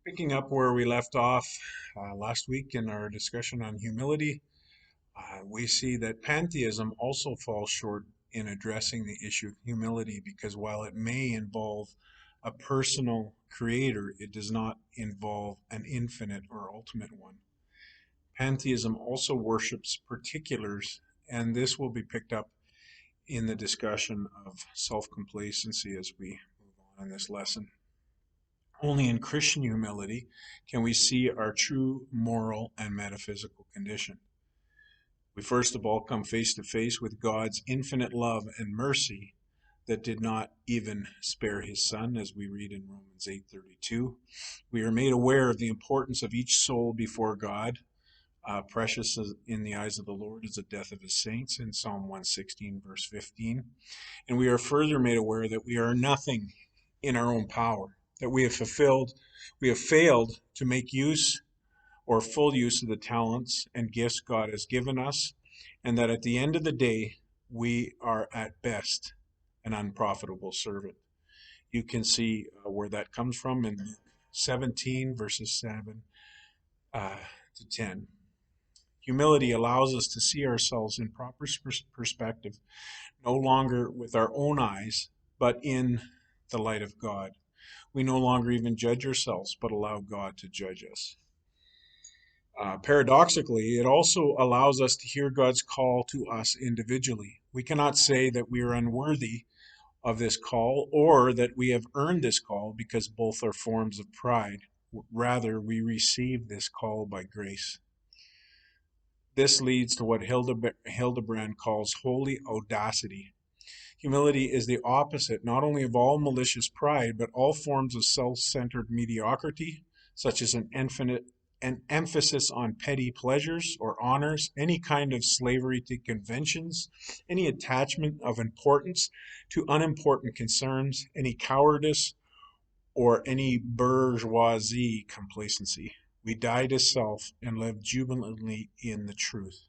Picking up where we left off last week in our discussion on humility, we see that pantheism also falls short in addressing the issue of humility because while it may involve a personal creator, it does not involve an infinite or ultimate one. Pantheism also worships particulars, and this will be picked up in the discussion of self complacency as we move on in this lesson. Only in Christian humility can we see our true moral and metaphysical condition. We first of all come face to face with God's infinite love and mercy that did not even spare his son, as we read in Romans 8:32. We are made aware of the importance of each soul before God. Precious in the eyes of the Lord is the death of his saints in Psalm 116, verse 15. And we are further made aware that we are nothing in our own power, that we have failed to make use or full use of the talents and gifts God has given us, and that at the end of the day, we are at best an unprofitable servant. You can see where that comes from in 17, verses 7 to 10. Humility allows us to see ourselves in proper perspective, no longer with our own eyes, but in the light of God. We no longer even judge ourselves, but allow God to judge us. Paradoxically, it also allows us to hear God's call to us individually. We cannot say that we are unworthy of this call or that we have earned this call because both are forms of pride. Rather, we receive this call by grace. This leads to what Hildebrand calls holy audacity. Humility is the opposite not only of all malicious pride, but all forms of self-centered mediocrity, such as an emphasis on petty pleasures or honors, any kind of slavery to conventions, any attachment of importance to unimportant concerns, any cowardice, or any bourgeoisie complacency. We die to self and live jubilantly in the truth.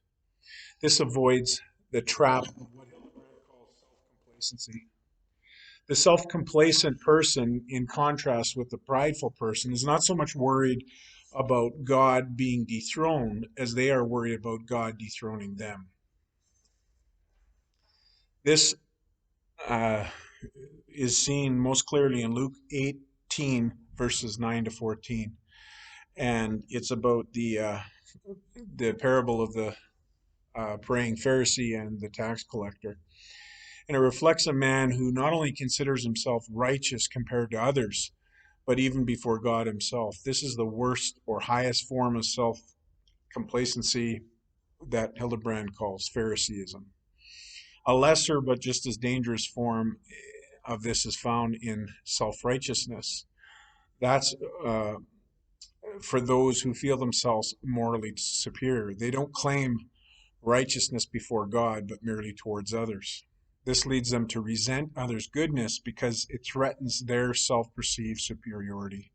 This avoids the trap of what Hildebrand calls self-complacency. The self complacent person, in contrast with the prideful person, is not so much worried about God being dethroned as they are worried about God dethroning them. This uh, is seen most clearly in Luke 18, verses 9 to 14. And it's about the parable of the praying Pharisee and the tax collector. And it reflects a man who not only considers himself righteous compared to others, but even before God himself. This is the worst or highest form of self-complacency that Hildebrand calls Phariseeism. A lesser but just as dangerous form of this is found in self-righteousness. That's for those who feel themselves morally superior. They don't claim righteousness before God, but merely towards others. This leads them to resent others' goodness because it threatens their self-perceived superiority.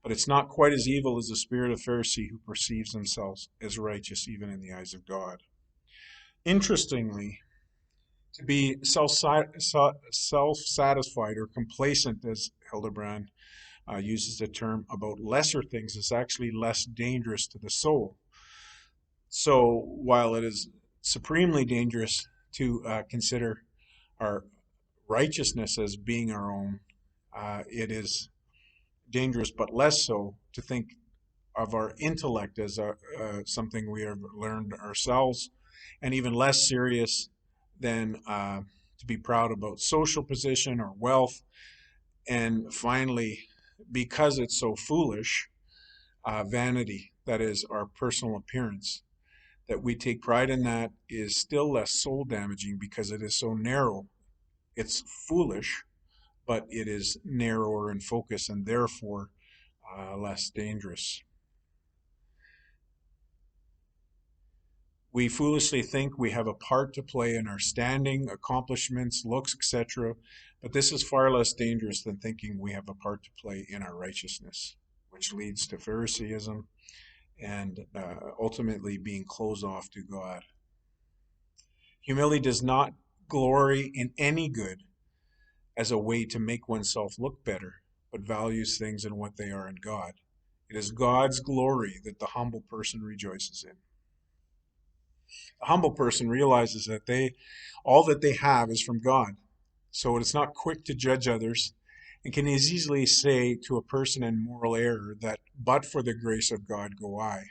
But it's not quite as evil as the spirit of Pharisee who perceives themselves as righteous even in the eyes of God. Interestingly, to be self-satisfied or complacent, as Hildebrand uses the term, about lesser things is actually less dangerous to the soul. So while it is supremely dangerous to consider our righteousness as being our own, it is dangerous but less so to think of our intellect as something we have learned ourselves, and even less serious than to be proud about social position or wealth. And finally, because it's so foolish, vanity, that is our personal appearance, that we take pride in, that is still less soul damaging because it is so narrow. It's foolish, but it is narrower in focus and therefore less dangerous. We foolishly think we have a part to play in our standing, accomplishments, looks, etc., but this is far less dangerous than thinking we have a part to play in our righteousness, which leads to Phariseeism and ultimately being closed off to God. Humility does not glory in any good as a way to make oneself look better, but values things in what they are in God. It is God's glory that the humble person rejoices in. The humble person realizes that all that they have is from God. So it is not quick to judge others and can as easily say to a person in moral error that, but for the grace of God go I.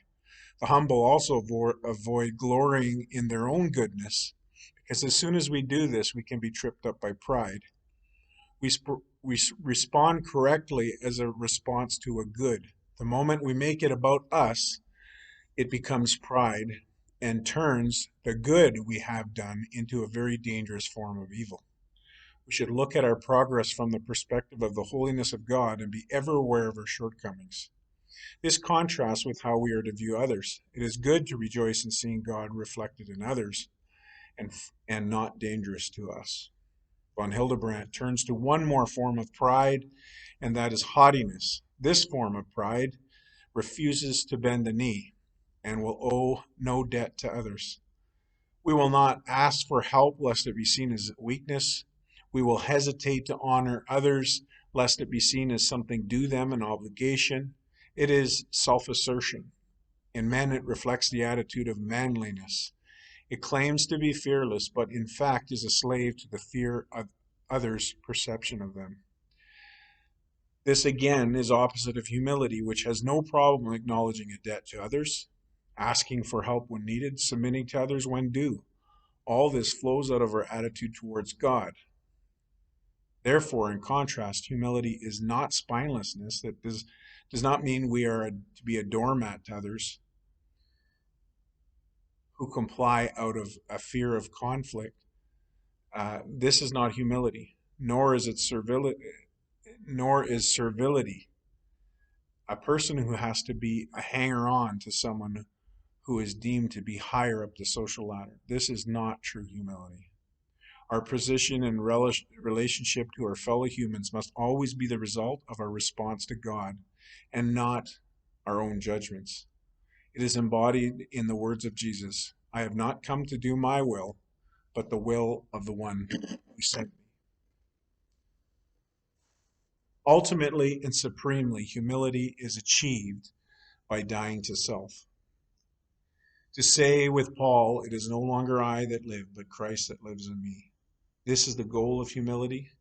The humble also avoid glorying in their own goodness, because as soon as we do this, we can be tripped up by pride. We respond correctly as a response to a good. The moment we make it about us, it becomes pride and turns the good we have done into a very dangerous form of evil. We should look at our progress from the perspective of the holiness of God and be ever aware of our shortcomings. This contrasts with how we are to view others. It is good to rejoice in seeing God reflected in others and not dangerous to us. Von Hildebrandt turns to one more form of pride, and that is haughtiness. This form of pride refuses to bend the knee and will owe no debt to others. We will not ask for help lest it be seen as weakness. We will hesitate to honor others lest it be seen as something due them, an obligation. It is self-assertion. In men, it reflects the attitude of manliness. It claims to be fearless, but in fact is a slave to the fear of others' perception of them. This again is opposite of humility, which has no problem acknowledging a debt to others, asking for help when needed, submitting to others when due. All this flows out of our attitude towards God. Therefore, in contrast, humility is not spinelessness. That does not mean we are to be a doormat to others who comply out of a fear of conflict. This is not humility, nor is servility. A person who has to be a hanger-on to someone who is deemed to be higher up the social ladder. This is not true humility. Our position and relationship to our fellow humans must always be the result of our response to God and not our own judgments. It is embodied in the words of Jesus, I have not come to do my will, but the will of the one who sent me. Ultimately and supremely, humility is achieved by dying to self. To say with Paul, it is no longer I that live, but Christ that lives in me. This is the goal of humility,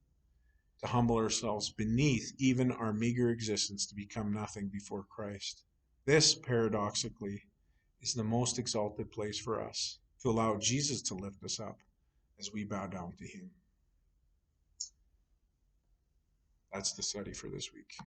to humble ourselves beneath even our meager existence to become nothing before Christ. This, paradoxically, is the most exalted place for us, to allow Jesus to lift us up as we bow down to him. That's the study for this week.